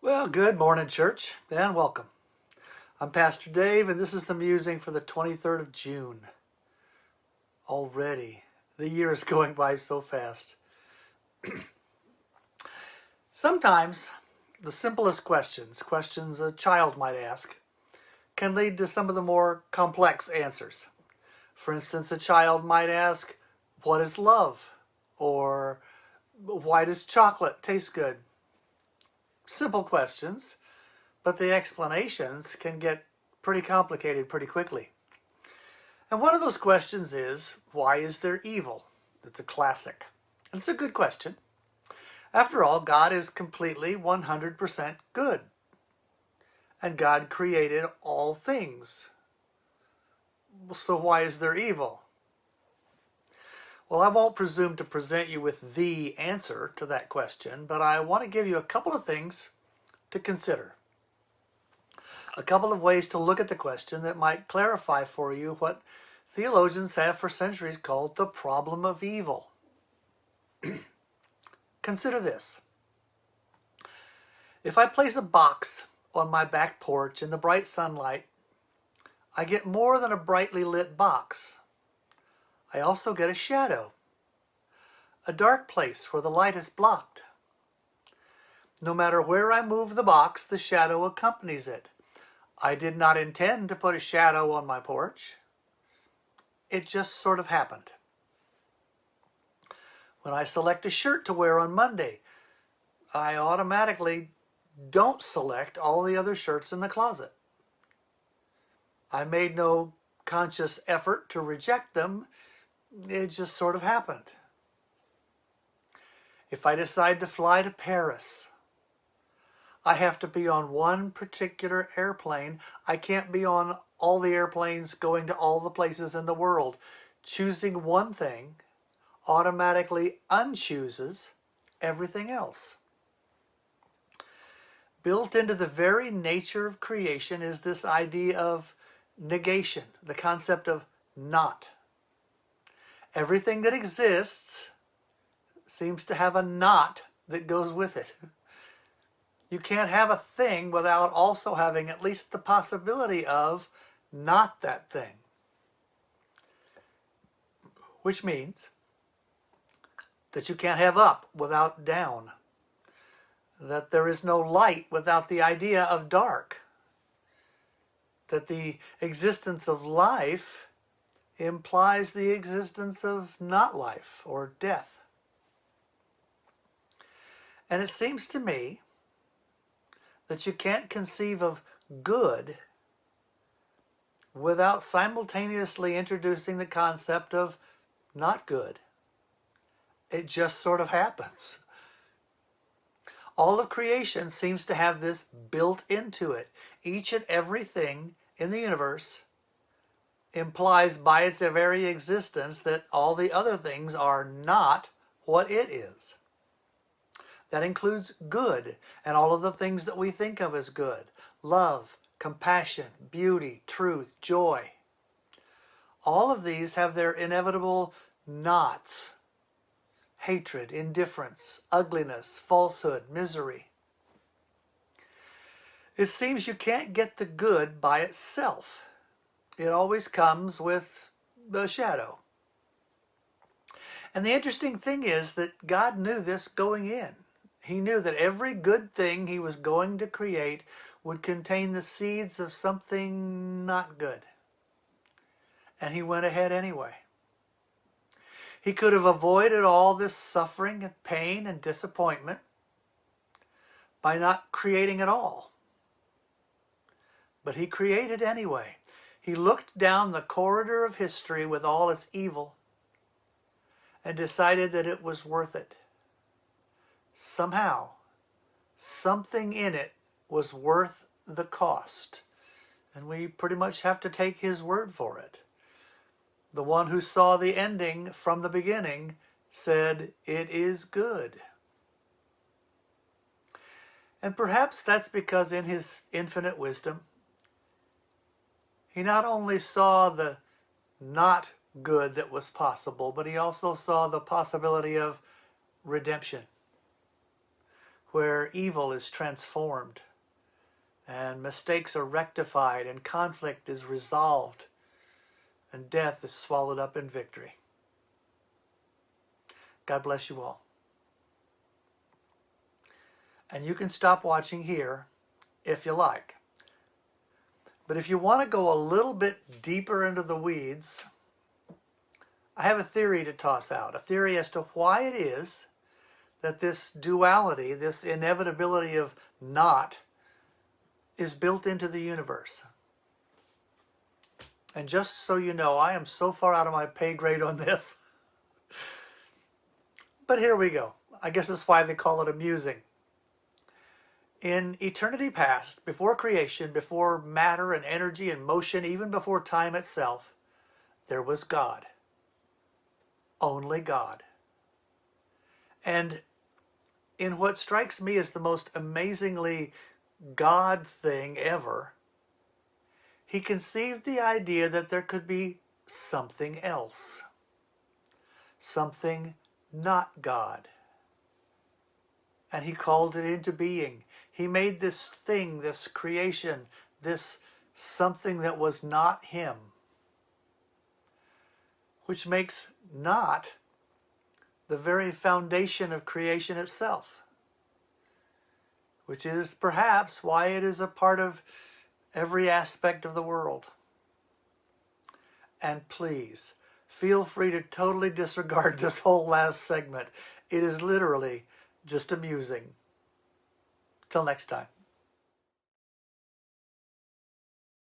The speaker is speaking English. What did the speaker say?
Well, good morning, church, and welcome. I'm Pastor Dave, and this is the musing for the 23rd of June. Already, the year is going by so fast. Sometimes, the simplest questions a child might ask, can lead to some of the more complex answers. For instance, a child might ask, "What is love?" Or, "Why does chocolate taste good?" Simple questions, but the explanations can get pretty complicated pretty quickly. And one of those questions is, why is there evil? It's a classic. And it's a good question. After all, God is completely 100% good. And God created all things. So why is there evil? Well, I won't presume to present you with the answer to that question, but I want to give you a couple of things to consider. A couple of ways to look at the question that might clarify for you what theologians have for centuries called the problem of evil. Consider this. If I place a box on my back porch in the bright sunlight, I get more than a brightly lit box. I also get a shadow, a dark place where the light is blocked. No matter where I move the box, the shadow accompanies it. I did not intend to put a shadow on my porch. It just sort of happened. When I select a shirt to wear on Monday, I automatically don't select all the other shirts in the closet. I made no conscious effort to reject them. It just sort of happened. If I decide to fly to Paris, I have to be on one particular airplane. I can't be on all the airplanes going to all the places in the world. Choosing one thing automatically unchooses everything else. Built into the very nature of creation is this idea of negation, the concept of not. Everything that exists seems to have a not that goes with it. You can't have a thing without also having at least the possibility of not that thing. Which means that you can't have up without down. That there is no light without the idea of dark. That the existence of life implies the existence of not life or death. And it seems to me that you can't conceive of good without simultaneously introducing the concept of not good. It just sort of happens. All of creation seems to have this built into it. Each and everything in the universe implies by its very existence that all the other things are not what it is. That includes good and all of the things that we think of as good. Love, compassion, beauty, truth, joy. All of these have their inevitable nots. Hatred, indifference, ugliness, falsehood, misery. It seems you can't get the good by itself. It always comes with a shadow. And the interesting thing is that God knew this going in. He knew that every good thing he was going to create would contain the seeds of something not good. And he went ahead anyway. He could have avoided all this suffering and pain and disappointment by not creating at all. But he created anyway. He looked down the corridor of history with all its evil and decided that it was worth it. Somehow, something in it was worth the cost. And we pretty much have to take his word for it. The one who saw the ending from the beginning said, "It is good." And perhaps that's because in his infinite wisdom, he not only saw the not good that was possible, but he also saw the possibility of redemption. where evil is transformed and mistakes are rectified and conflict is resolved and death is swallowed up in victory. God bless you all. And you can stop watching here if you like. But if you want to go a little bit deeper into the weeds, I have a theory to toss out, a theory as to why it is that this duality, this inevitability of not, is built into the universe. And just so you know, I am so far out of my pay grade on this. But here we go. I guess that's why they call it amusing. In eternity past, before creation, before matter and energy and motion, even before time itself, there was God. Only God. And in what strikes me as the most amazingly God thing ever, he conceived the idea that there could be something else. Something not God. And he called it into being. He made this thing, this creation, this something that was not him. Which makes not the very foundation of creation itself. Which is perhaps why it is a part of every aspect of the world. And please, feel free to totally disregard this whole last segment. It is literally just amusing. Till next time.